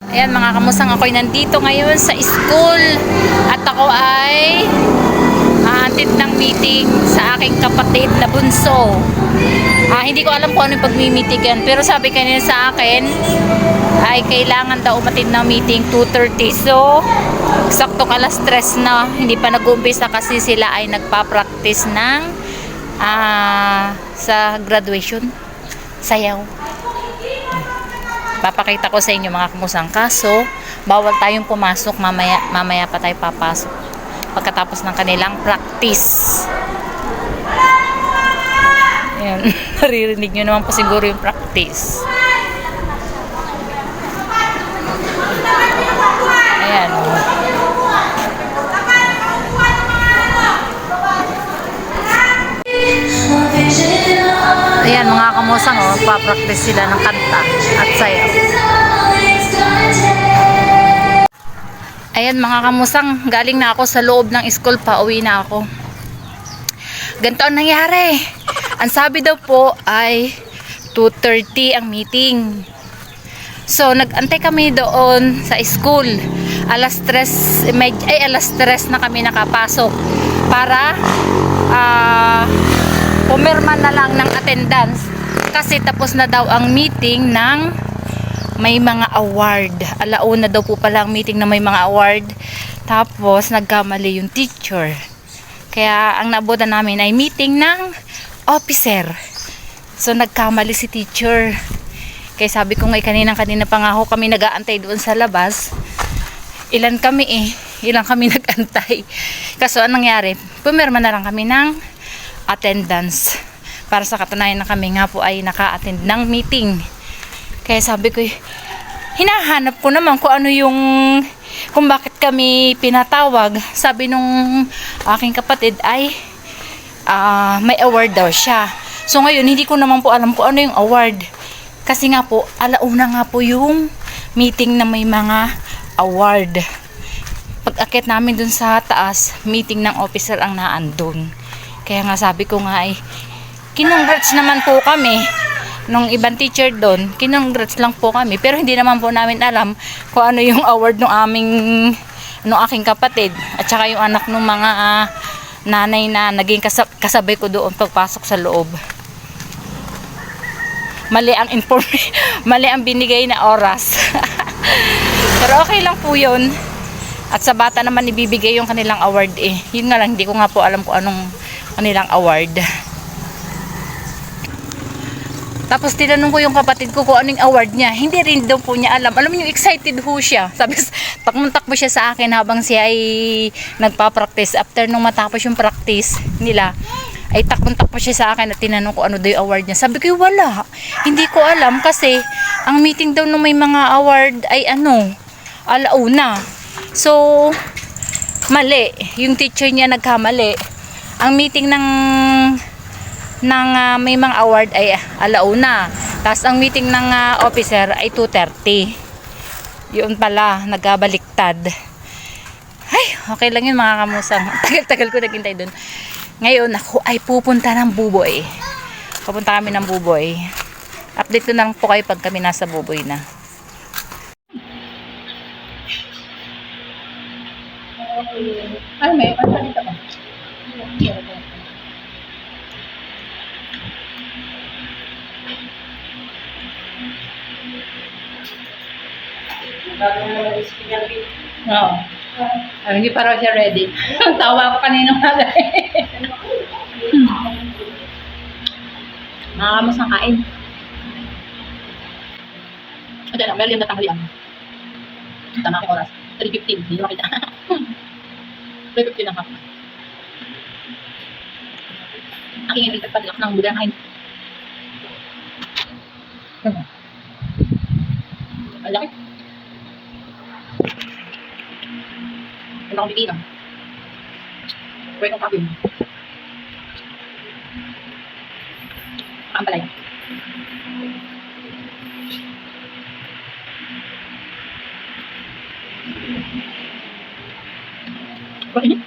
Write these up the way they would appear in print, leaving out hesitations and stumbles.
Ayan mga kamusang, ako'y nandito ngayon sa school at ako ay attend ng meeting sa aking kapatid na bunso. Hindi ko alam kung anong pagmi-meeting yan, pero sabi kanina sa akin ay kailangan daw umatid ng meeting 2:30. So, saktong alas 3 na, hindi pa nag-uumpisa kasi sila ay nagpa-practice ng sa graduation, sayaw. Papakita ko sa inyo mga kamusang, kaso bawal tayong pumasok, mamaya pa tayo papasok pagkatapos ng kanilang practice. Ayan. Naririnig nyo naman po siguro yung practice. Ayan. Ayan mga kamusang, papractice sila ng kanta at sayaw. Ayan mga kamusang, galing na ako sa loob ng school, pauwi na ako. Ganito ang nangyari. Ang sabi daw po ay 2:30 ang meeting. So nag-antay kami doon sa school. Alas 3 na kami nakapasok para pumirma na lang ng attendance kasi tapos na daw ang meeting ng may mga award. Alauna daw po pala ang meeting na may mga award, tapos nagkamali yung teacher, kaya ang naabutan namin ay meeting ng officer. So nagkamali si teacher, kaya sabi ko nga kanina pa nga ako kami nag-aantay doon sa labas. Ilan kami nag-antay. Kaso anong nangyari, pumirma na lang kami ng attendance para sa katunayan na kami nga po ay naka-attend ng meeting. Kaya sabi ko, hinahanap ko naman kung bakit kami pinatawag. Sabi nung aking kapatid ay may award daw siya. So ngayon hindi ko naman po alam kung ano yung award, kasi nga po alauna nga po yung meeting na may mga award. Pag-akit namin dun sa taas, meeting ng officer ang naandun. Kaya nga sabi ko nga ay kinongrats naman po kami nung ibang teacher doon, kinongrats lang po kami, pero hindi naman po namin alam kung ano yung award nung aking kapatid at saka yung anak ng mga nanay na naging kasabay ko doon pagpasok sa loob. Mali ang binigay na oras. Pero okay lang po yun. At sa bata naman ibibigay yung kanilang award eh. Yun nga lang, hindi ko nga po alam kung anong kanilang award. Tapos tinanong ko yung kapatid ko kung anong award niya. Hindi rin daw po niya alam. Alam niyo, excited ho siya. Sabi, takbo siya sa akin habang siya ay nagpa-practice. After nung matapos yung practice nila, ay takbo siya sa akin at tinanong ko ano daw yung award niya. Sabi ko, wala. Hindi ko alam kasi ang meeting daw nung may mga award ay alauna. So, mali. Yung teacher niya nagkamali. Ang meeting ng may mga award ay alauna. Tapos ang meeting ng officer ay 2:30. Yun pala, nagabaliktad. Ay, okay lang yun mga kamusang. Tagal-tagal ko naghintay dun. Ngayon, ako ay pupunta ng Buboy. Pupunta kami ng Buboy. Update ko na lang po kayo pag kami nasa Buboy na. Ay, may pansalita pa. Oo. Hindi pa raw siya ready. Tawa ko kanina mga Makakamos ng kain. Ito lang, meron yung natanghalian. Tama akong oras. 3:15. Hindi makita. 3:15 na ako. Aking ilipat pa ng budang kain. Ang laki. Ano akong bibilang? Pwede kong kapin. Pakampalay. Okay.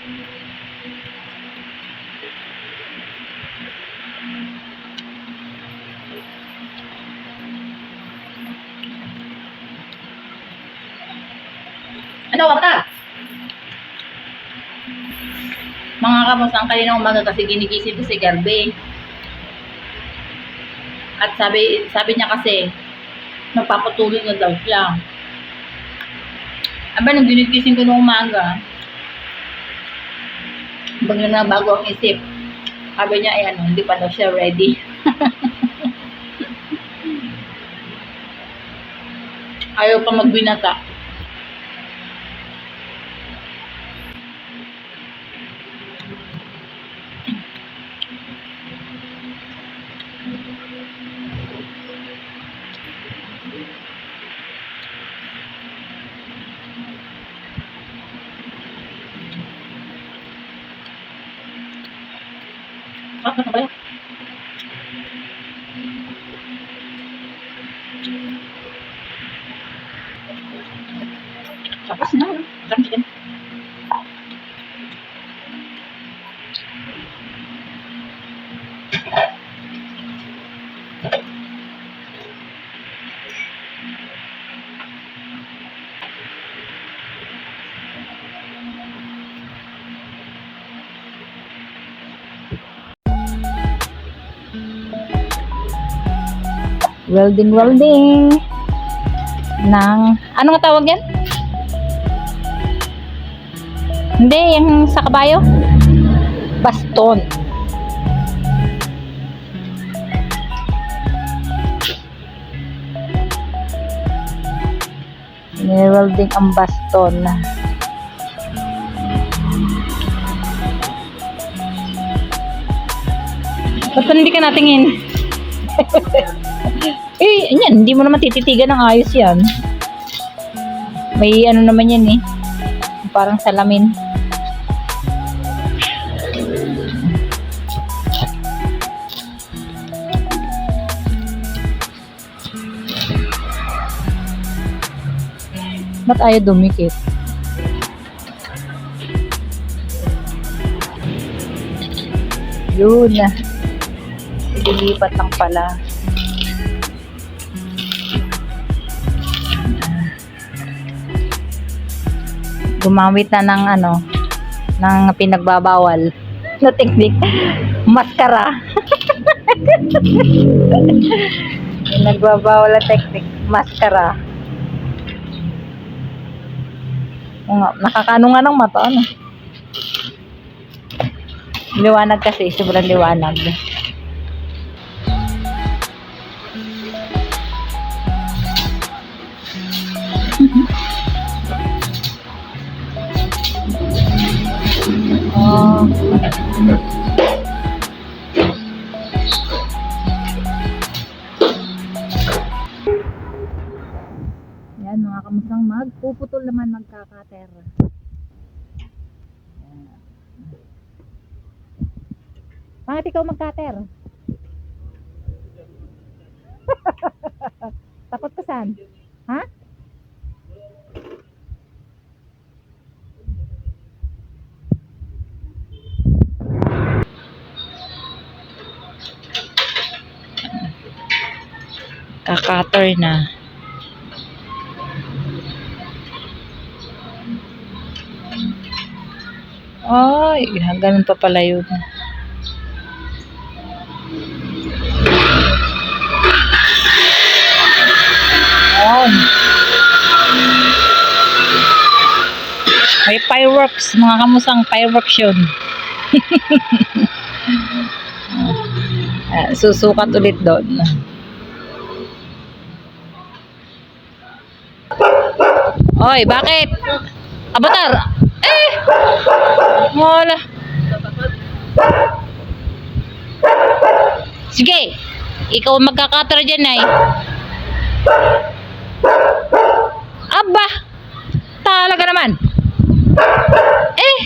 Ano ka ta? Mga kamusang kanina umaga kasi ginigising ko si Garbe. At sabi niya kasi, magpapatuloy na daw siya. Aba, nung ginigising ko nung umaga, bigla na bago ang isip. Sabi niya, ay ano, hindi pa daw siya ready. Ayaw pa magbinata. Ano ba yan? Tapos na. Sarap chicken. Welding ng ano nga tawag yan? Hindi, yung sa kabayo baston. Welding ang baston. Ba't hindi ka natingin? Eh, yan, hindi mo naman tititigan ng ayos yan. May ano naman yan eh. Parang salamin. Ba't ayaw dumikit? Yun na. Ililipat lang pala. Gumamit na ng ano, ng pinagbabawal na technique. Maskara. Pinagbabawal na technique. Maskara. O nga, nakakano nga ng mata, ano? Liwanag kasi, sobrang liwanag. Oh. Yan mga kamusang magpuputol naman magkakater. Bakit ikaw magkater? Takot ka saan? Ha? Kakater na. Ay, ganun pa pala yun. Ayan. May fireworks, mga kamusang fireworks yun. Susukat ulit doon. Oy, bakit? Abatar! Eh! Wala. Sige! Ikaw magkakatara dyan ay. Aba! Talaga naman! Eh!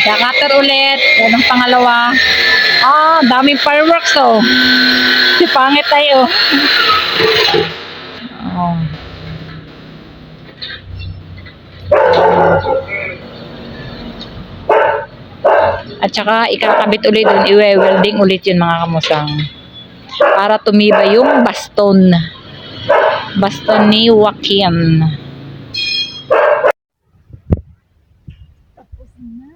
Kakater ulit. Yan ang pangalawa. Ah, daming fireworks oh. Pangit tayo. Oh. At saka ikakabit ulit dun, iwe-welding ulit yun mga kamusang. Para tumibay yung baston. Baston ni Joaquin. Tapos na.